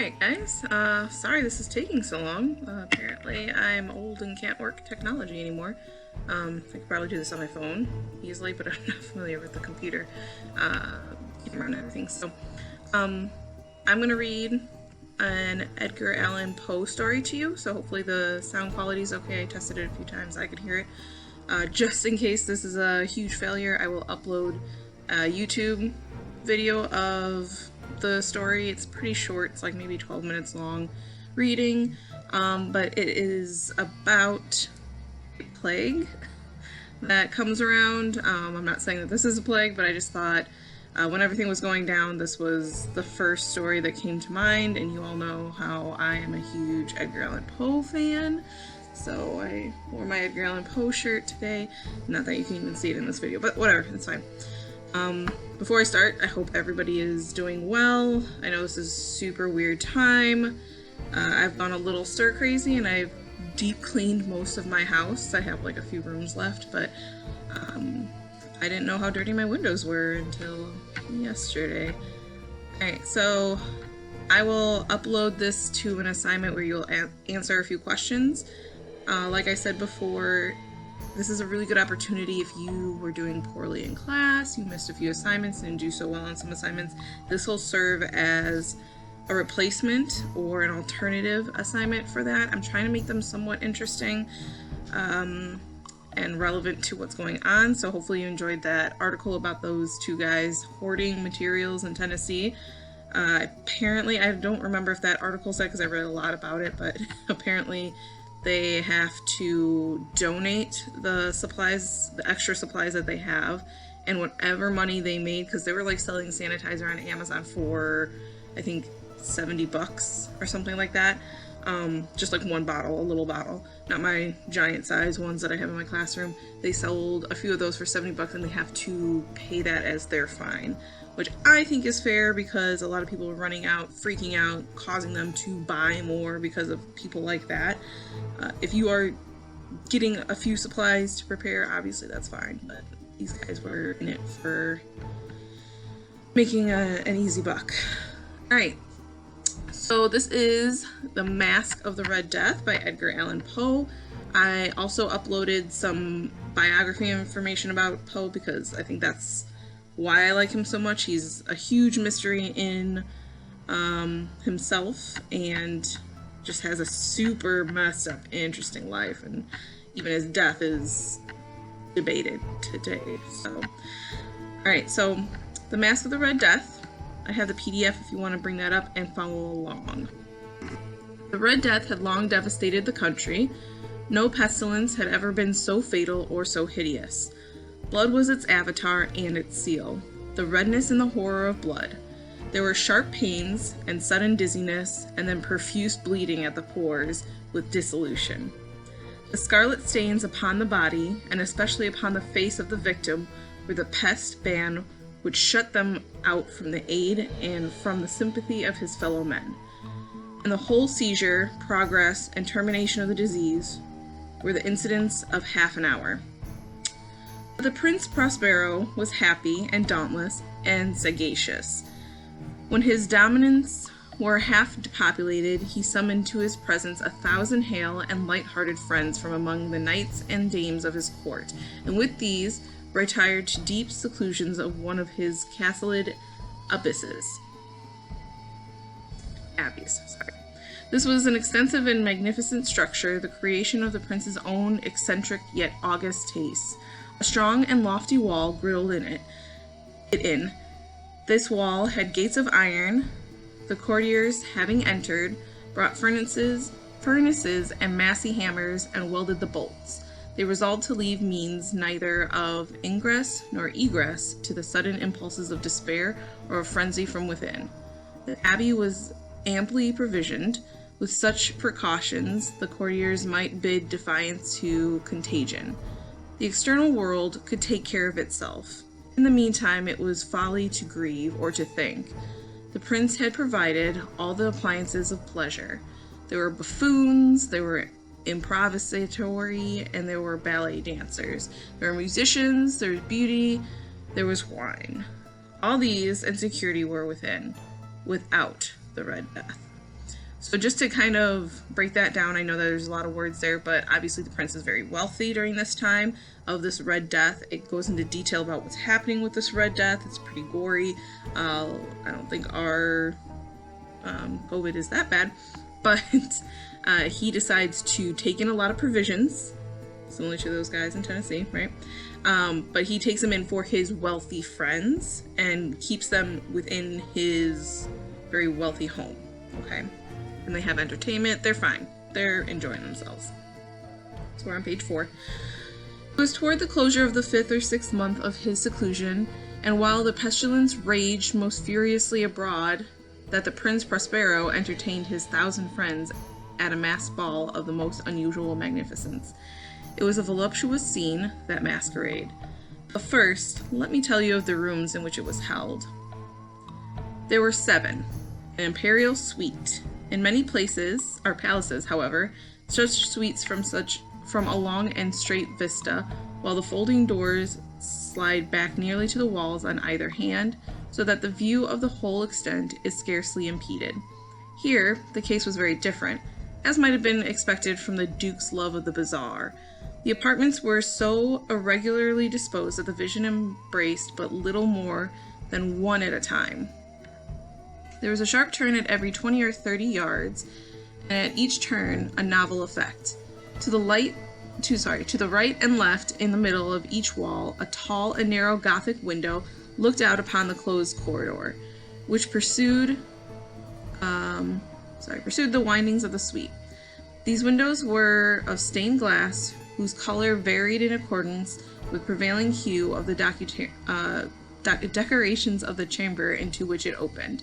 Alright guys, sorry this is taking so long. Apparently I'm old and can't work technology anymore. I could probably do this on my phone easily, but I'm not familiar with the computer camera and everything. So, I'm gonna read an Edgar Allan Poe story to you, so hopefully the sound quality is okay. I tested it a few times, I could hear it. Just in case this is a huge failure, I will upload a YouTube video of the story. It's pretty short, it's like maybe 12 minutes long reading, but it is about a plague that comes around. I'm not saying that this is a plague, but I just thought when everything was going down, this was the first story that came to mind, and you all know how I am a huge Edgar Allan Poe fan. So I wore my Edgar Allan Poe shirt today. Not that you can even see it in this video, but whatever, it's fine. Before I start, I hope everybody is doing well. I know this is a super weird time. I've gone a little stir crazy and I've deep cleaned most of my house. I have like a few rooms left, but I didn't know how dirty my windows were until yesterday. Alright, so I will upload this to an assignment where you'll answer a few questions. Like I said before, this is a really good opportunity if you were doing poorly in class, you missed a few assignments and didn't do so well on some assignments. This will serve as a replacement or an alternative assignment for that. I'm trying to make them somewhat interesting and relevant to what's going on, so hopefully you enjoyed that article about those two guys hoarding materials in Tennessee. Apparently, I don't remember if that article said, because I read a lot about it, but apparently they have to donate the supplies, the extra supplies that they have, and whatever money they made, because they were like selling sanitizer on Amazon for, I think, 70 bucks or something like that. Just like one bottle, a little bottle, not my giant size ones that I have in my classroom. They sold a few of those for 70 bucks and they have to pay that as their fine, which I think is fair because a lot of people are running out, freaking out, causing them to buy more because of people like that. If you are getting a few supplies to prepare, obviously that's fine, but these guys were in it for making an easy buck. Alright, so this is The Masque of the Red Death by Edgar Allan Poe. I also uploaded some biography information about Poe because I think that's why I like him so much. He's a huge mystery in himself and just has a super messed up, interesting life, and even his death is debated today. So, alright, so The Masque of the Red Death. I have the PDF if you want to bring that up and follow along. The Red Death had long devastated the country. No pestilence had ever been so fatal or so hideous. Blood was its avatar and its seal, the redness and the horror of blood. There were sharp pains and sudden dizziness, and then profuse bleeding at the pores with dissolution. The scarlet stains upon the body, and especially upon the face of the victim, were the pest ban which shut them out from the aid and from the sympathy of his fellow men. And the whole seizure, progress, and termination of the disease were the incidents of half an hour. But the Prince Prospero was happy and dauntless and sagacious. When his dominants were half depopulated, he summoned to his presence 1,000 hale and light-hearted friends from among the knights and dames of his court, and with these retired to deep seclusions of one of his castled abbeys. This was an extensive and magnificent structure, the creation of the prince's own eccentric yet august tastes. A strong and lofty wall griddled it in. This wall had gates of iron. The courtiers, having entered, brought furnaces and massy hammers and welded the bolts. They resolved to leave means neither of ingress nor egress to the sudden impulses of despair or of frenzy from within. The abbey was amply provisioned. With such precautions, the courtiers might bid defiance to contagion. The external world could take care of itself. In the meantime, it was folly to grieve or to think. The prince had provided all the appliances of pleasure. There were buffoons, there were improvisatory, and there were ballet dancers. There were musicians, there was beauty, there was wine. All these and security were without the Red Death. So just to kind of break that down, I know that there's a lot of words there, but obviously the prince is very wealthy during this time of this Red Death. It goes into detail about what's happening with this Red Death. It's pretty gory. I don't think our COVID is that bad, but he decides to take in a lot of provisions, similar to those guys in Tennessee, right? But he takes them in for his wealthy friends and keeps them within his very wealthy home, okay? And they have entertainment. They're fine. They're enjoying themselves. So we're on page 4. It was toward the closure of the 5th or 6th month of his seclusion, and while the pestilence raged most furiously abroad, that the Prince Prospero entertained his 1,000 friends at a masked ball of the most unusual magnificence. It was a voluptuous scene, that masquerade. But first, let me tell you of the rooms in which it was held. There were 7, an imperial suite. In many places, or palaces, however, such suites from a long and straight vista, while the folding doors slide back nearly to the walls on either hand, so that the view of the whole extent is scarcely impeded. Here, the case was very different, as might have been expected from the Duke's love of the bizarre. The apartments were so irregularly disposed that the vision embraced but little more than one at a time. There was a sharp turn at every 20 or 30 yards, and at each turn a novel effect. To the right and left, in the middle of each wall, a tall and narrow Gothic window looked out upon the closed corridor, which pursued the windings of the suite. These windows were of stained glass, whose color varied in accordance with prevailing hue of the decorations of the chamber into which it opened.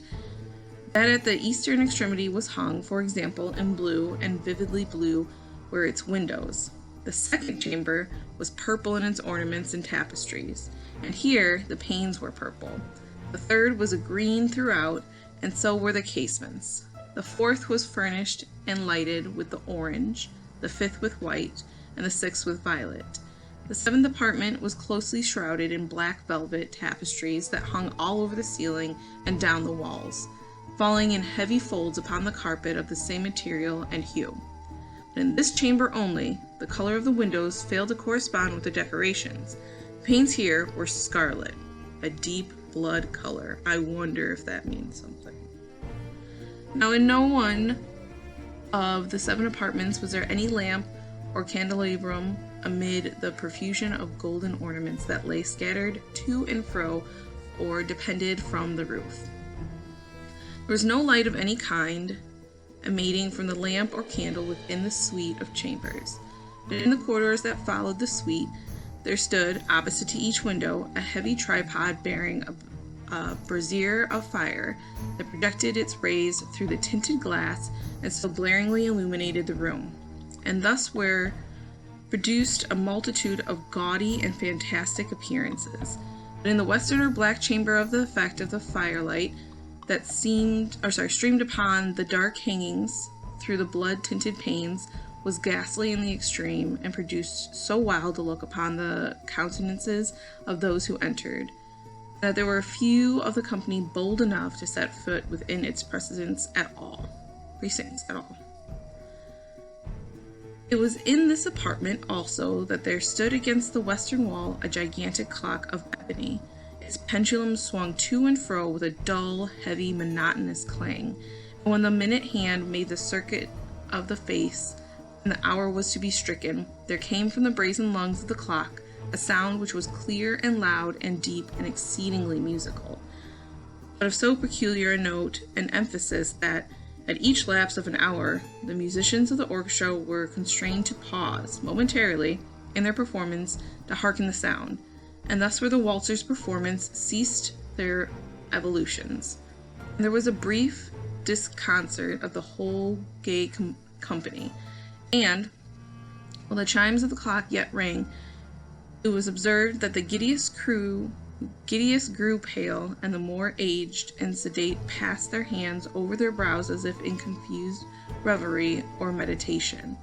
That at the eastern extremity was hung, for example, in blue, and vividly blue were its windows. The second chamber was purple in its ornaments and tapestries, and here the panes were purple. The third was a green throughout, and so were the casements. The fourth was furnished and lighted with the orange, the fifth with white, and the sixth with violet. The seventh apartment was closely shrouded in black velvet tapestries that hung all over the ceiling and down the walls, falling in heavy folds upon the carpet of the same material and hue. But in this chamber only, the color of the windows failed to correspond with the decorations. The panes here were scarlet, a deep blood color. I wonder if that means something. Now, in no one of the 7 apartments was there any lamp or candelabrum amid the profusion of golden ornaments that lay scattered to and fro or depended from the roof. There was no light of any kind emanating from the lamp or candle within the suite of chambers. But in the corridors that followed the suite, there stood, opposite to each window, a heavy tripod bearing a brazier of fire that projected its rays through the tinted glass and so glaringly illuminated the room. And thus were produced a multitude of gaudy and fantastic appearances. But in the western or black chamber of the effect of the firelight that streamed upon the dark hangings through the blood-tinted panes was ghastly in the extreme, and produced so wild a look upon the countenances of those who entered, that there were few of the company bold enough to set foot within its precincts at all. It was in this apartment also that there stood against the western wall a gigantic clock of ebony. Its pendulum swung to and fro with a dull, heavy, monotonous clang, and when the minute hand made the circuit of the face, and the hour was to be stricken, there came from the brazen lungs of the clock a sound which was clear and loud and deep and exceedingly musical, but of so peculiar a note and emphasis that, at each lapse of an hour, the musicians of the orchestra were constrained to pause momentarily in their performance to hearken the sound, and thus were the waltzers' performance ceased their evolutions. And there was a brief disconcert of the whole gay company, and, while the chimes of the clock yet rang, it was observed that the giddiest grew pale, and the more aged and sedate passed their hands over their brows as if in confused reverie or meditation.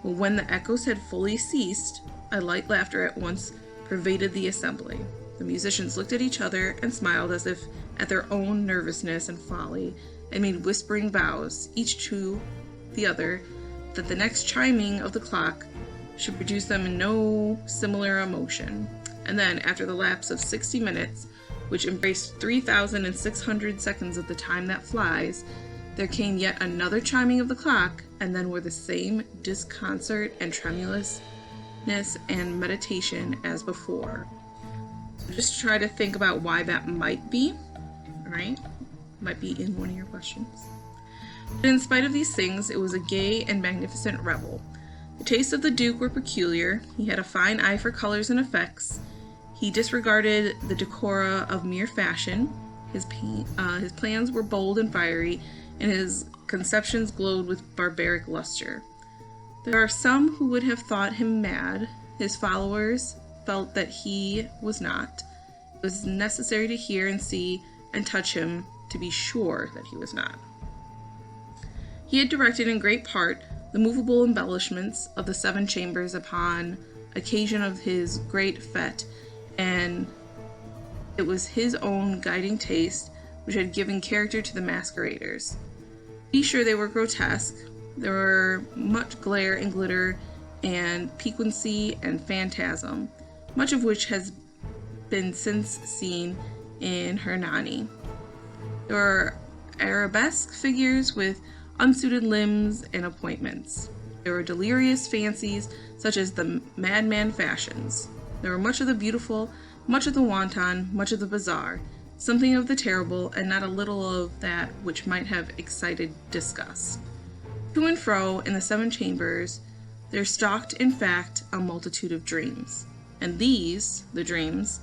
But when the echoes had fully ceased, a light laughter at once pervaded the assembly. The musicians looked at each other and smiled as if at their own nervousness and folly, and made whispering vows, each to the other, that the next chiming of the clock should produce them in no similar emotion. And then, after the lapse of 60 minutes, which embraced 3,600 seconds of the time that flies, there came yet another chiming of the clock, and then were the same disconcert and tremulousness and meditation as before. So just try to think about why that might be, right? Might be in one of your questions. But in spite of these things, it was a gay and magnificent revel. The tastes of the Duke were peculiar. He had a fine eye for colors and effects. He disregarded the decora of mere fashion. His plans were bold and fiery, and his conceptions glowed with barbaric luster. There are some who would have thought him mad. His followers felt that he was not. It was necessary to hear and see and touch him to be sure that he was not. He had directed in great part the movable embellishments of the 7 chambers upon occasion of his great fete, and it was his own guiding taste which had given character to the masqueraders. Be sure they were grotesque. There were much glare and glitter and piquancy and phantasm, much of which has been since seen in Hernani. There were arabesque figures with unsuited limbs and appointments. There were delirious fancies, such as the madman fashions. There were much of the beautiful, much of the wanton, much of the bizarre, something of the terrible, and not a little of that which might have excited disgust. To and fro in the 7 chambers there stalked, in fact, a multitude of dreams, and these, the dreams,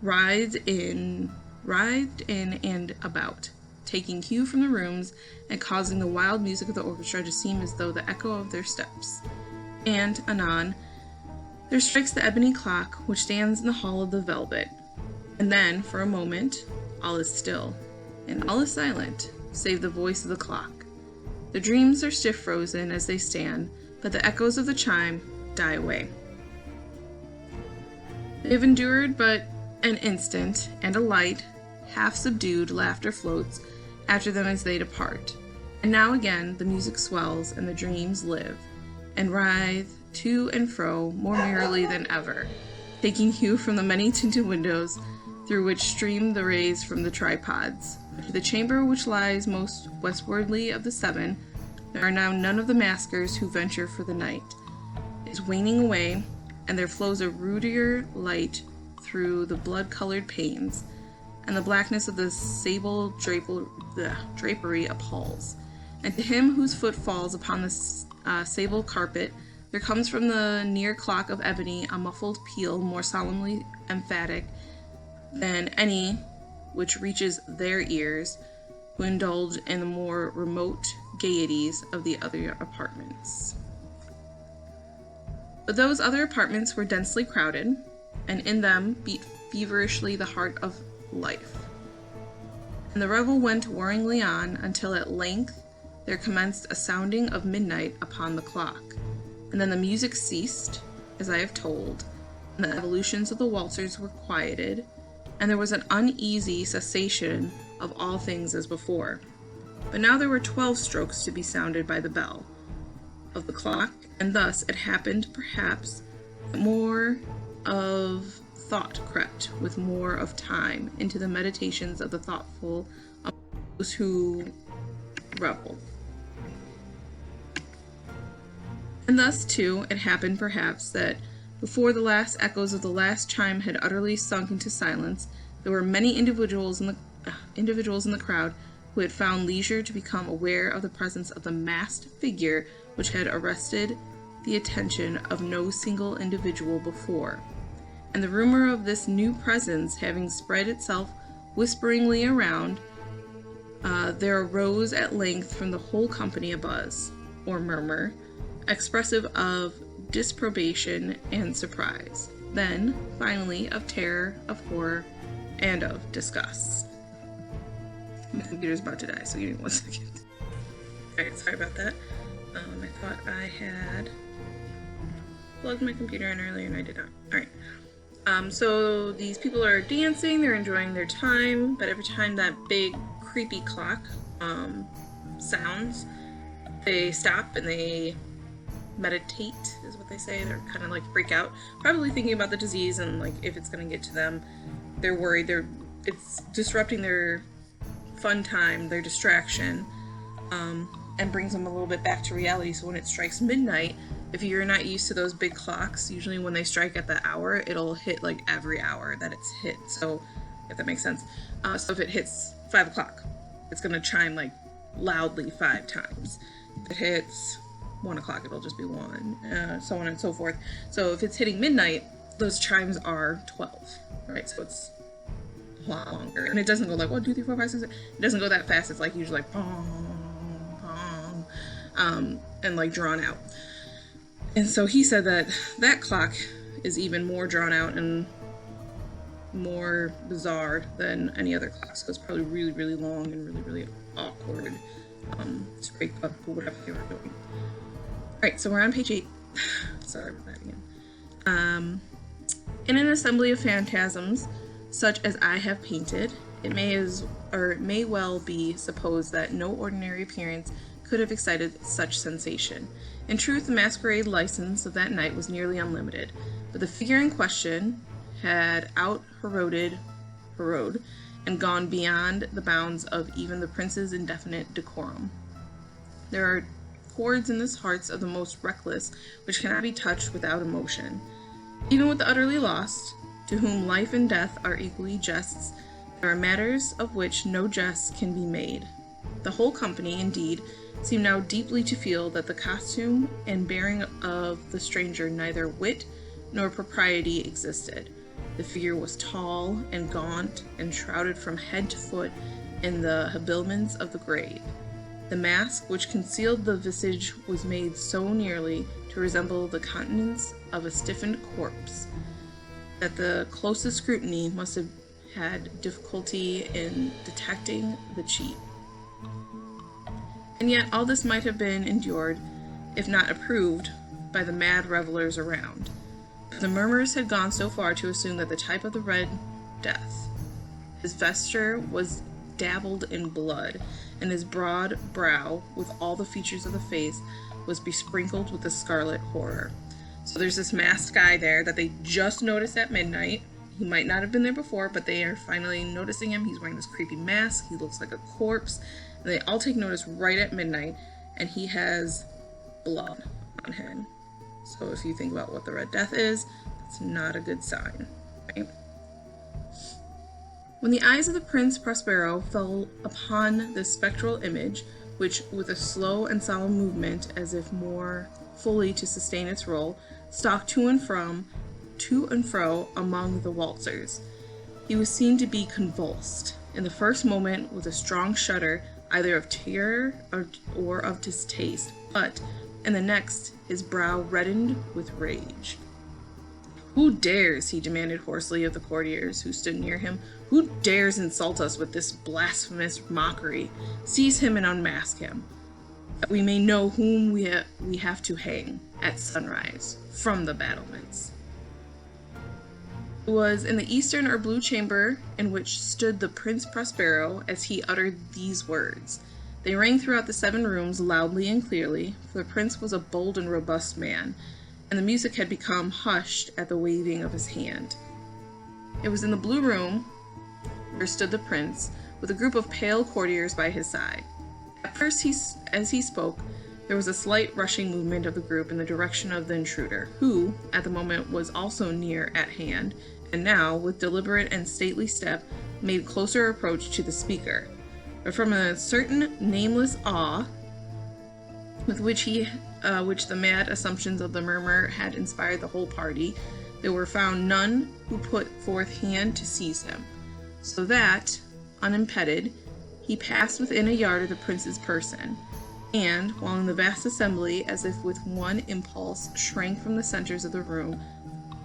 writhed in and about, taking cue from the rooms and causing the wild music of the orchestra to seem as though the echo of their steps. And, anon, there strikes the ebony clock which stands in the hall of the velvet, and then, for a moment, all is still, and all is silent, save the voice of the clock. The dreams are stiff frozen as they stand, but the echoes of the chime die away. They have endured but an instant, and a light, half-subdued laughter floats after them as they depart. And now again the music swells, and the dreams live, and writhe to and fro more merrily than ever, taking hue from the many tinted windows through which stream the rays from the tripods. To the chamber which lies most westwardly of the 7, there are now none of the maskers who venture for the night. It is waning away, and there flows a ruddier light through the blood-colored panes, and the blackness of the sable drapery appalls. And to him whose foot falls upon the sable carpet, there comes from the near clock of ebony a muffled peal more solemnly emphatic than any which reaches their ears, who indulge in the more remote gaieties of the other apartments. But those other apartments were densely crowded, and in them beat feverishly the heart of life. And the revel went whirringly on until at length there commenced a sounding of midnight upon the clock, and then the music ceased, as I have told, and the evolutions of the waltzers were quieted, and there was an uneasy cessation of all things as before. But now there were 12 strokes to be sounded by the bell of the clock, and thus it happened, perhaps, that more of thought crept with more of time into the meditations of the thoughtful of those who revel. And thus, too, it happened, perhaps, that before the last echoes of the last chime had utterly sunk into silence, there were many individuals in the crowd who had found leisure to become aware of the presence of the masked figure which had arrested the attention of no single individual before. And the rumor of this new presence having spread itself whisperingly around, there arose at length from the whole company a buzz, or murmur, expressive of disprobation and surprise, then, finally, of terror, of horror, and of disgust. My computer's about to die, so give me 1 second. Alright, sorry about that. I thought I had plugged my computer in earlier and I did not. Alright. So these people are dancing, they're enjoying their time, but every time that big creepy clock sounds, they stop and they meditate, is what they say. They're kind of like freak out, probably thinking about the disease and like if it's going to get to them. They're worried. It's disrupting their fun time, their distraction, and brings them a little bit back to reality. So when it strikes midnight, if you're not used to those big clocks, usually when they strike at the hour, it'll hit like every hour that it's hit. So if that makes sense. So if it hits 5 o'clock, it's going to chime like loudly 5 times. If it hits 1 o'clock, it'll just be 1, so on and so forth. So if it's hitting midnight, those chimes are 12, right? So it's a lot longer, and it doesn't go like 1, 2, 3, 4, 5, 6. It doesn't go that fast. It's like usually like pong, pong, and like drawn out. And so he said that clock is even more drawn out and more bizarre than any other clock. So it's probably really, really long and really, really awkward to break up whatever they were doing. Alright, so we're on page 8. Sorry about that again. In an assembly of phantasms, such as I have painted, it may well be supposed that no ordinary appearance could have excited such sensation. In truth, the masquerade license of that night was nearly unlimited, but the figure in question had out-heroded and gone beyond the bounds of even the prince's indefinite decorum. There are chords in the hearts of the most reckless which cannot be touched without emotion. Even with the utterly lost, to whom life and death are equally jests, there are matters of which no jests can be made. The whole company, indeed, seemed now deeply to feel that the costume and bearing of the stranger neither wit nor propriety existed. The figure was tall and gaunt and shrouded from head to foot in the habiliments of the grave. The mask which concealed the visage was made so nearly to resemble the countenance of a stiffened corpse that the closest scrutiny must have had difficulty in detecting the cheat. And yet all this might have been endured, if not approved, by the mad revelers around. The murmurs had gone so far to assume that the type of the Red Death, his vesture was dabbled in blood, and his broad brow, with all the features of the face, was besprinkled with the scarlet horror. So there's this masked guy there that they just noticed at midnight. He might not have been there before, but they are finally noticing him. He's wearing this creepy mask. He looks like a corpse. And they all take notice right at midnight, and he has blood on him. So if you think about what the Red Death is, that's not a good sign, right? When the eyes of the Prince Prospero fell upon this spectral image, which, with a slow and solemn movement, as if more fully to sustain its role, stalked to and fro among the waltzers, he was seen to be convulsed, in the first moment with a strong shudder, either of terror or of distaste, but, in the next, his brow reddened with rage. "Who dares," he demanded hoarsely of the courtiers who stood near him, "who dares insult us with this blasphemous mockery? Seize him and unmask him, that we may know whom we have to hang at sunrise from the battlements." It was in the eastern or blue chamber in which stood the Prince Prospero as he uttered these words. They rang throughout the 7 rooms loudly and clearly, for the prince was a bold and robust man, and the music had become hushed at the waving of his hand. It was in the blue room where stood the prince, with a group of pale courtiers by his side. At first, as he spoke, there was a slight rushing movement of the group in the direction of the intruder, who, at the moment, was also near at hand, and now, with deliberate and stately step, made closer approach to the speaker. But from a certain nameless awe with which the mad assumptions of the murmur had inspired the whole party, there were found none who put forth hand to seize him, so that, unimpeded, he passed within a yard of the prince's person, and, while in the vast assembly, as if with one impulse, shrank from the centers of the room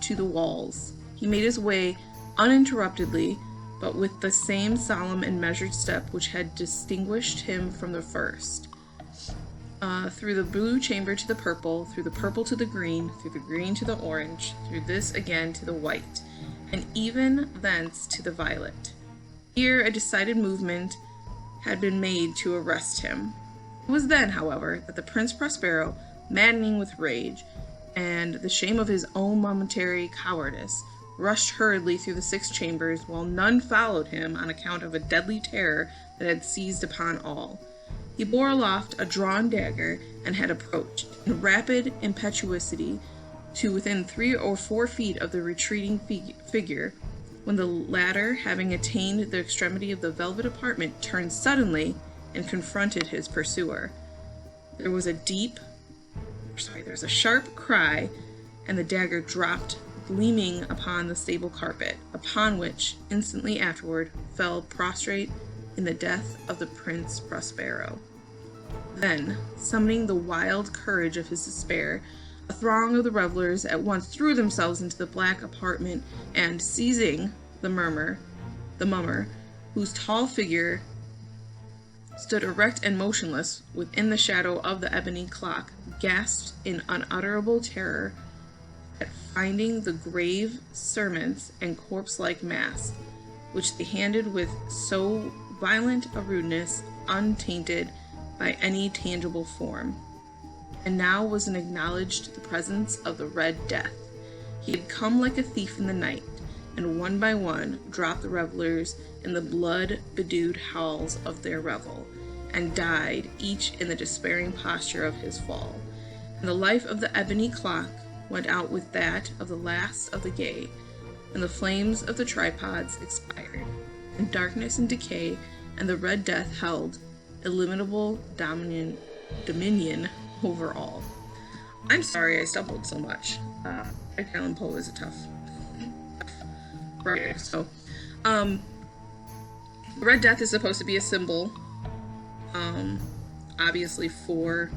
to the walls, he made his way uninterruptedly, but with the same solemn and measured step which had distinguished him from the first, through the blue chamber to the purple, through the purple to the green to the orange, through this again to the white, and even thence to the violet. Here a decided movement had been made to arrest him. It was then, however, that the Prince Prospero, maddening with rage and the shame of his own momentary cowardice, rushed hurriedly through the 6 chambers, while none followed him on account of a deadly terror that had seized upon all. He bore aloft a drawn dagger, and had approached, in rapid impetuosity, to within 3 or 4 feet of the retreating figure, when the latter, having attained the extremity of the velvet apartment, turned suddenly and confronted his pursuer. There was a sharp cry, and the dagger dropped gleaming upon the stable carpet, upon which, instantly afterward, fell prostrate in the death of the Prince Prospero. Then, summoning the wild courage of his despair, a throng of the revelers at once threw themselves into the black apartment, and, seizing the mummer, whose tall figure stood erect and motionless within the shadow of the ebony clock, gasped in unutterable terror at finding the grave cerements and corpse-like mask, which they handled with so violent a rudeness, untainted by any tangible form. And now was acknowledged the presence of the Red Death. He had come like a thief in the night, and one by one dropped the revelers in the blood-bedewed halls of their revel, and died, each in the despairing posture of his fall. And the life of the ebony clock went out with that of the last of the gay, and the flames of the tripods expired, and darkness and decay and the Red Death held illimitable dominion over all. I'm sorry I stumbled so much. Edgar Allan Poe is a tough writer. So, the Red Death is supposed to be a symbol, obviously for,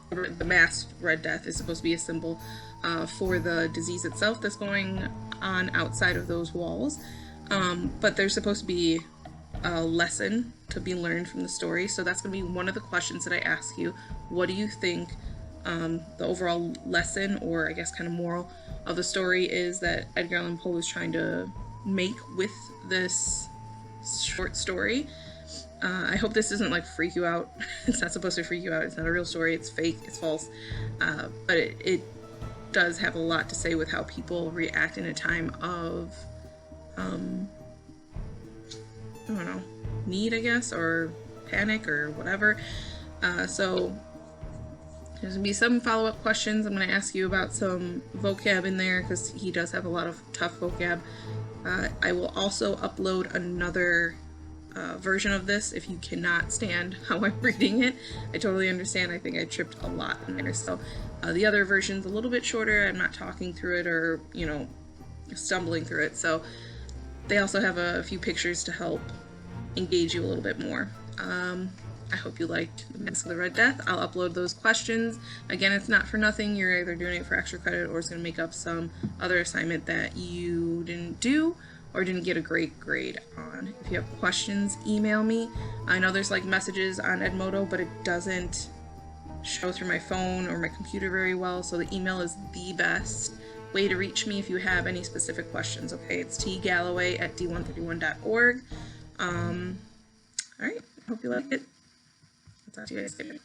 the masked Red Death is supposed to be a symbol for the disease itself that's going on outside of those walls. But there's supposed to be a lesson to be learned from the story. So that's going to be one of the questions that I ask you. What do you think the overall lesson, or I guess kind of moral of the story is that Edgar Allan Poe is trying to make with this short story? I hope this doesn't like freak you out. It's not supposed to freak you out. It's not a real story. It's fake. It's false. But it does have a lot to say with how people react in a time of, I don't know, need, I guess, or panic or whatever. So there's going to be some follow-up questions. I'm going to ask you about some vocab in there because he does have a lot of tough vocab. I will also upload another version of this if you cannot stand how I'm reading it. I totally understand. I think I tripped a lot in there. So the other version's a little bit shorter. I'm not talking through it or, stumbling through it. So they also have a few pictures to help engage you a little bit more. I hope you liked the Masque of the Red Death. I'll upload those questions. Again, it's not for nothing. You're either doing it for extra credit or it's going to make up some other assignment that you didn't do or didn't get a great grade on. If you have questions, email me. I know there's like messages on Edmodo, but it doesn't show through my phone or my computer very well, so the email is the best way to reach me if you have any specific questions. Okay, it's tgalloway@d131.org. All right, I hope you like it. I'll talk to you guys later.